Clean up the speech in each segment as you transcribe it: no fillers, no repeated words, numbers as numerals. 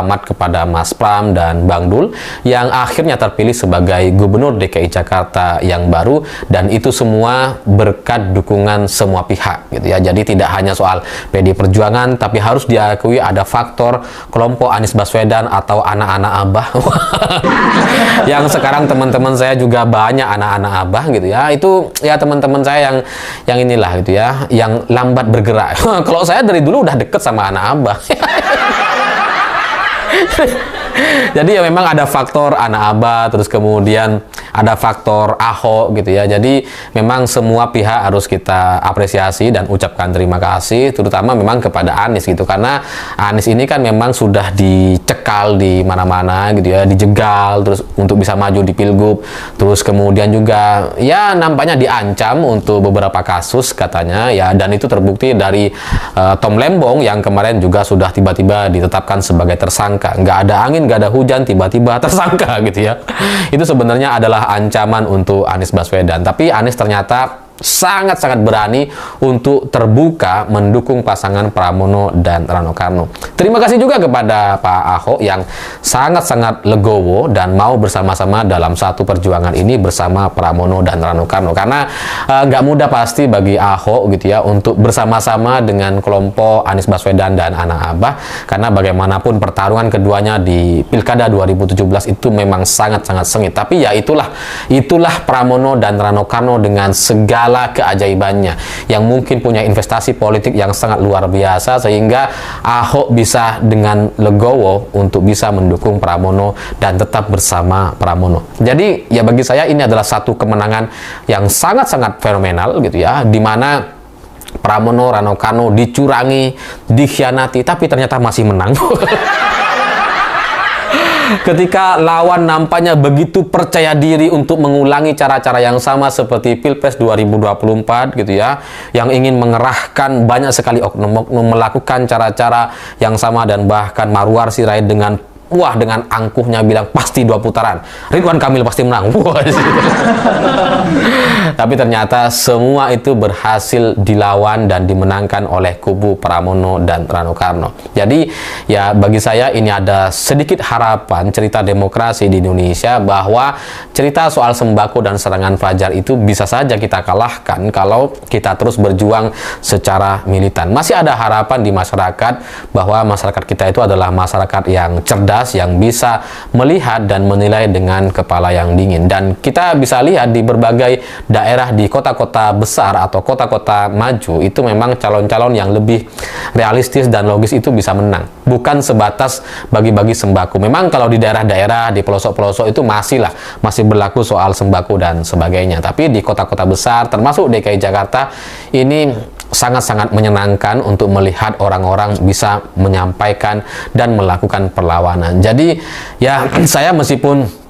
selamat kepada Mas Pram dan Bang Dul yang akhirnya terpilih sebagai Gubernur DKI Jakarta yang baru, dan itu semua berkat dukungan semua pihak gitu ya. Jadi tidak hanya soal PD Perjuangan, tapi harus diakui ada faktor kelompok Anies Baswedan atau anak-anak Abah yang sekarang teman-teman saya juga banyak anak-anak Abah gitu ya. Itu ya teman-teman saya yang inilah gitu ya, yang lambat bergerak. Kalau saya dari dulu udah deket sama anak Abah. Jadi ya memang ada faktor anak Abah, terus kemudian ada faktor Ahok gitu ya. Jadi memang semua pihak harus kita apresiasi dan ucapkan terima kasih, terutama memang kepada Anies gitu, karena Anies ini kan memang sudah dicekal di mana-mana gitu ya, dijegal terus untuk bisa maju di Pilgub, terus kemudian juga ya nampaknya diancam untuk beberapa kasus katanya ya, dan itu terbukti dari Tom Lembong yang kemarin juga sudah tiba-tiba ditetapkan sebagai tersangka. Nggak ada angin, nggak ada hujan, tiba-tiba tersangka gitu ya. Itu sebenarnya adalah ancaman untuk Anies Baswedan. Tapi Anies ternyata sangat-sangat berani untuk terbuka mendukung pasangan Pramono dan Rano Karno. Terima kasih juga kepada Pak Ahok yang sangat-sangat legowo dan mau bersama-sama dalam satu perjuangan ini bersama Pramono dan Rano Karno, karena nggak mudah pasti bagi Ahok gitu ya untuk bersama-sama dengan kelompok Anies Baswedan dan anak Abah, karena bagaimanapun pertarungan keduanya di Pilkada 2017 itu memang sangat-sangat sengit. Tapi ya itulah Pramono dan Rano Karno dengan segala keajaibannya, yang mungkin punya investasi politik yang sangat luar biasa, sehingga Ahok bisa dengan legowo untuk bisa mendukung Pramono dan tetap bersama Pramono. Jadi ya bagi saya ini adalah satu kemenangan yang sangat-sangat fenomenal gitu ya, dimana Pramono, Rano Karno dicurangi, dikhianati, tapi ternyata masih menang. Ketika lawan nampaknya begitu percaya diri untuk mengulangi cara-cara yang sama seperti Pilpres 2024 gitu ya, yang ingin mengerahkan banyak sekali oknum-oknum melakukan cara-cara yang sama, dan bahkan Marwar Sirait dengan angkuhnya bilang pasti 2 putaran, Ridwan Kamil pasti menang. Tapi ternyata semua itu berhasil dilawan dan dimenangkan oleh kubu Pramono dan Rano Karno. Jadi ya bagi saya ini ada sedikit harapan cerita demokrasi di Indonesia, bahwa cerita soal sembako dan serangan fajar itu bisa saja kita kalahkan kalau kita terus berjuang secara militan. Masih ada harapan di masyarakat, bahwa masyarakat kita itu adalah masyarakat yang cerdas, yang bisa melihat dan menilai dengan kepala yang dingin. Dan kita bisa lihat di berbagai daerah di kota-kota besar atau kota-kota maju itu memang calon-calon yang lebih realistis dan logis itu bisa menang, bukan sebatas bagi-bagi sembako. Memang kalau di daerah-daerah, di pelosok-pelosok itu masih berlaku soal sembako dan sebagainya, tapi di kota-kota besar termasuk DKI Jakarta ini sangat-sangat menyenangkan untuk melihat orang-orang bisa menyampaikan dan melakukan perlawanan. Jadi ya saya meskipun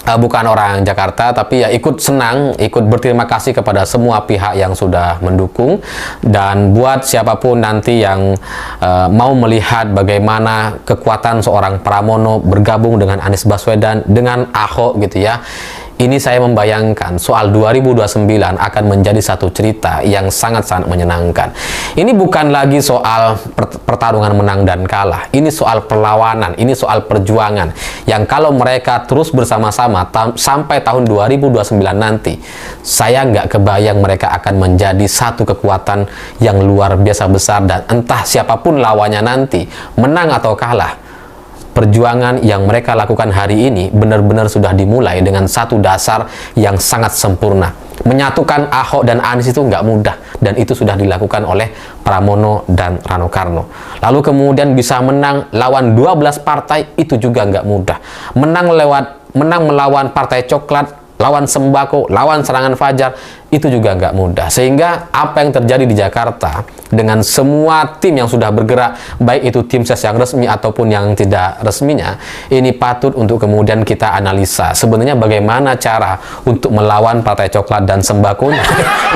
bukan orang Jakarta, tapi ya ikut senang, ikut berterima kasih kepada semua pihak yang sudah mendukung. Dan buat siapapun nanti yang mau melihat bagaimana kekuatan seorang Pramono bergabung dengan Anies Baswedan, dengan Ahok gitu ya, ini saya membayangkan soal 2029 akan menjadi satu cerita yang sangat-sangat menyenangkan. Ini bukan lagi soal pertarungan menang dan kalah. Ini soal perlawanan, ini soal perjuangan. Yang kalau mereka terus bersama-sama sampai tahun 2029 nanti, saya nggak kebayang mereka akan menjadi satu kekuatan yang luar biasa besar. Dan entah siapapun lawannya nanti, menang atau kalah, perjuangan yang mereka lakukan hari ini benar-benar sudah dimulai dengan satu dasar yang sangat sempurna. Menyatukan Ahok dan Anies itu nggak mudah, dan itu sudah dilakukan oleh Pramono dan Rano Karno. Lalu kemudian bisa menang lawan 12 partai itu juga nggak mudah. Menang melawan Partai Coklat, lawan sembako, lawan serangan fajar, itu juga nggak mudah. Sehingga apa yang terjadi di Jakarta dengan semua tim yang sudah bergerak, baik itu tim ses yang resmi ataupun yang tidak resminya, ini patut untuk kemudian kita analisa sebenarnya bagaimana cara untuk melawan Partai Coklat dan sembakonya.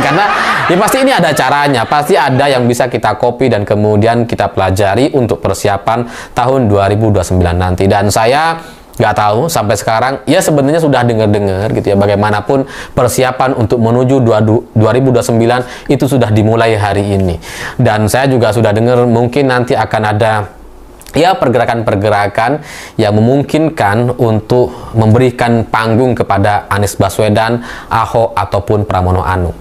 Karena ya pasti ini ada caranya, pasti ada yang bisa kita copy dan kemudian kita pelajari untuk persiapan tahun 2029 nanti. Dan saya nggak tahu sampai sekarang, ya sebenarnya sudah dengar-dengar gitu ya, bagaimanapun persiapan untuk menuju 2029 itu sudah dimulai hari ini. Dan saya juga sudah dengar mungkin nanti akan ada ya pergerakan-pergerakan yang memungkinkan untuk memberikan panggung kepada Anies Baswedan, Ahok ataupun Pramono Anung.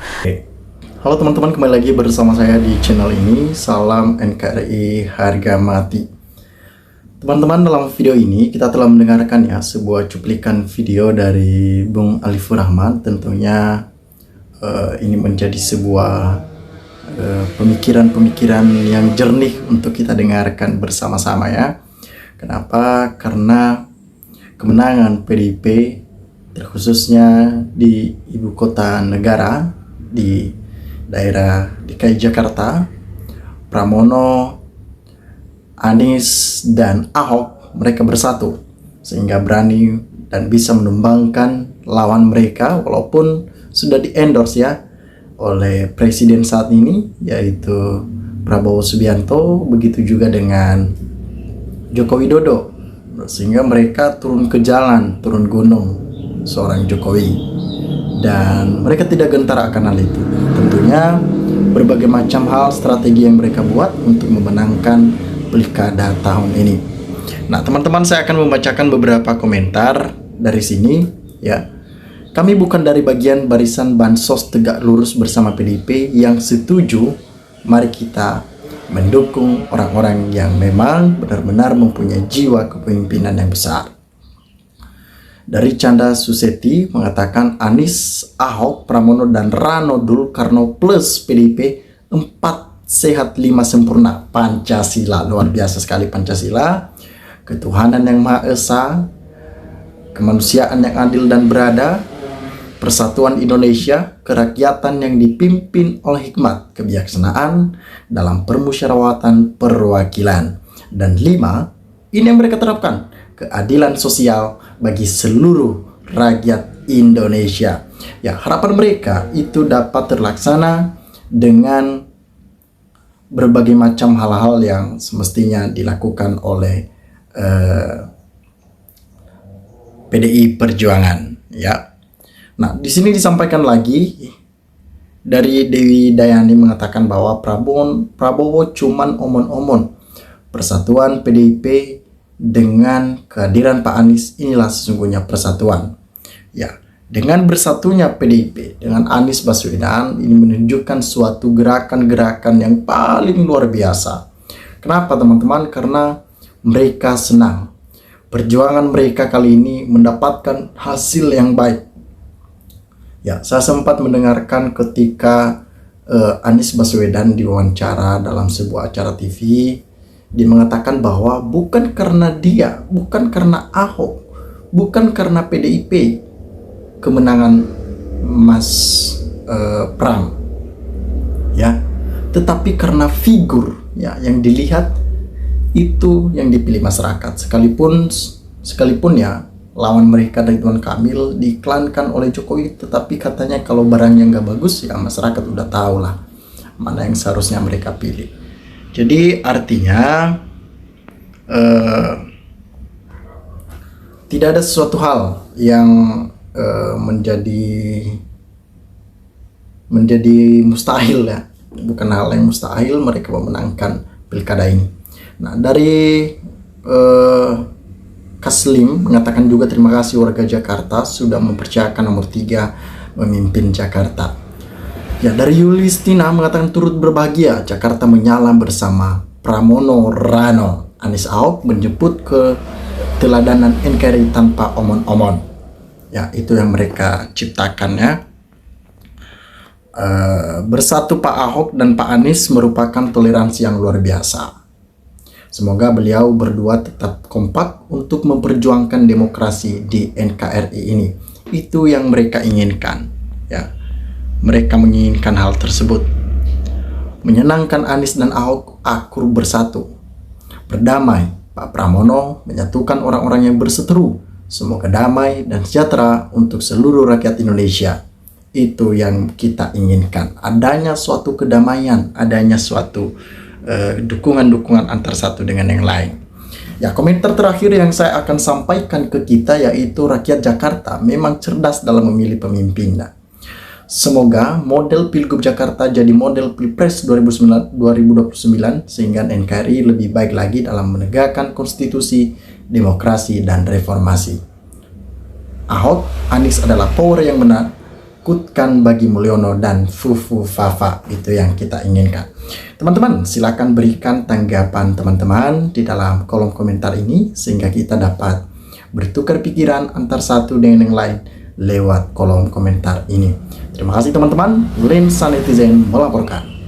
Halo teman-teman, kembali lagi bersama saya di channel ini. Salam NKRI harga mati. Teman-teman, dalam video ini kita telah mendengarkan ya sebuah cuplikan video dari Bung Alifur Rahman. Tentunya ini menjadi sebuah pemikiran-pemikiran yang jernih untuk kita dengarkan bersama-sama ya. Kenapa? Karena kemenangan PDIP terkhususnya di ibu kota negara, di daerah DKI Jakarta, Pramono, Anies dan Ahok mereka bersatu sehingga berani dan bisa menumbangkan lawan mereka walaupun sudah di-endorse ya oleh presiden saat ini, yaitu Prabowo Subianto, begitu juga dengan Joko Widodo, sehingga mereka turun ke jalan, turun gunung seorang Jokowi, dan mereka tidak gentar akan hal itu. Tentunya berbagai macam hal strategi yang mereka buat untuk memenangkan pilkada tahun ini. Nah teman-teman, saya akan membacakan beberapa komentar dari sini ya. Kami bukan dari bagian barisan bansos tegak lurus bersama PDIP yang setuju. Mari kita mendukung orang-orang yang memang benar-benar mempunyai jiwa kepemimpinan yang besar. Dari Canda Suseti mengatakan Anies, Ahok, Pramono dan Rano Dul Karno plus PDIP 4 sehat 5 sempurna. Pancasila, luar biasa sekali Pancasila. Ketuhanan yang Maha Esa, kemanusiaan yang adil dan beradab, Persatuan Indonesia, kerakyatan yang dipimpin oleh hikmat, kebijaksanaan dalam permusyawaratan perwakilan. Dan 5, ini yang mereka terapkan, keadilan sosial bagi seluruh rakyat Indonesia. Ya, harapan mereka itu dapat terlaksana dengan berbagai macam hal-hal yang semestinya dilakukan oleh PDI Perjuangan, ya. Nah, di sini disampaikan lagi dari Dewi Dayani mengatakan bahwa Prabowo cuman omon-omon. Persatuan PDIP dengan kehadiran Pak Anies inilah sesungguhnya persatuan. Ya, dengan bersatunya PDIP dengan Anies Baswedan ini menunjukkan suatu gerakan-gerakan yang paling luar biasa. Kenapa teman-teman? Karena mereka senang. Perjuangan mereka kali ini mendapatkan hasil yang baik. Ya, saya sempat mendengarkan ketika Anies Baswedan diwawancara dalam sebuah acara TV, dia mengatakan bahwa bukan karena dia, bukan karena Ahok, bukan karena PDIP kemenangan Mas Pram, ya, tetapi karena figur ya yang dilihat itu yang dipilih masyarakat, sekalipun ya lawan mereka Ridwan Kamil diiklankan oleh Jokowi, tetapi katanya kalau barangnya nggak bagus ya masyarakat udah tahu lah mana yang seharusnya mereka pilih. Jadi artinya tidak ada sesuatu hal yang menjadi mustahil ya, bukan hal yang mustahil mereka memenangkan pilkada ini. Nah dari Kaslim mengatakan juga terima kasih warga Jakarta sudah mempercayakan nomor 3 memimpin Jakarta. Ya, dari Yulistina mengatakan turut berbahagia Jakarta menyala bersama Pramono Rano. Anies Ahok menjemput ke teladanan NKRI tanpa omon-omon. Ya, itu yang mereka ciptakan ya. Bersatu Pak Ahok dan Pak Anies merupakan toleransi yang luar biasa. Semoga beliau berdua tetap kompak untuk memperjuangkan demokrasi di NKRI ini. Itu yang mereka inginkan. Ya, mereka menginginkan hal tersebut. Menyenangkan Anies dan Ahok akur bersatu. Berdamai, Pak Pramono menyatukan orang-orang yang berseteru. Semoga damai dan sejahtera untuk seluruh rakyat Indonesia. Itu yang kita inginkan. Adanya suatu kedamaian, adanya suatu dukungan-dukungan antar satu dengan yang lain. Ya, komentar terakhir yang saya akan sampaikan ke kita yaitu rakyat Jakarta memang cerdas dalam memilih pemimpinnya. Semoga model Pilgub Jakarta jadi model Pilpres 2029 sehingga NKRI lebih baik lagi dalam menegakkan konstitusi, demokrasi, dan reformasi. Ahok, Anies adalah power yang benar, kutkan bagi Mulyono dan Fufu Fafa, itu yang kita inginkan. Teman-teman, silakan berikan tanggapan teman-teman di dalam kolom komentar ini sehingga kita dapat bertukar pikiran antar satu dengan yang lain lewat kolom komentar ini. Terima kasih teman-teman, Lensa Netizen melaporkan.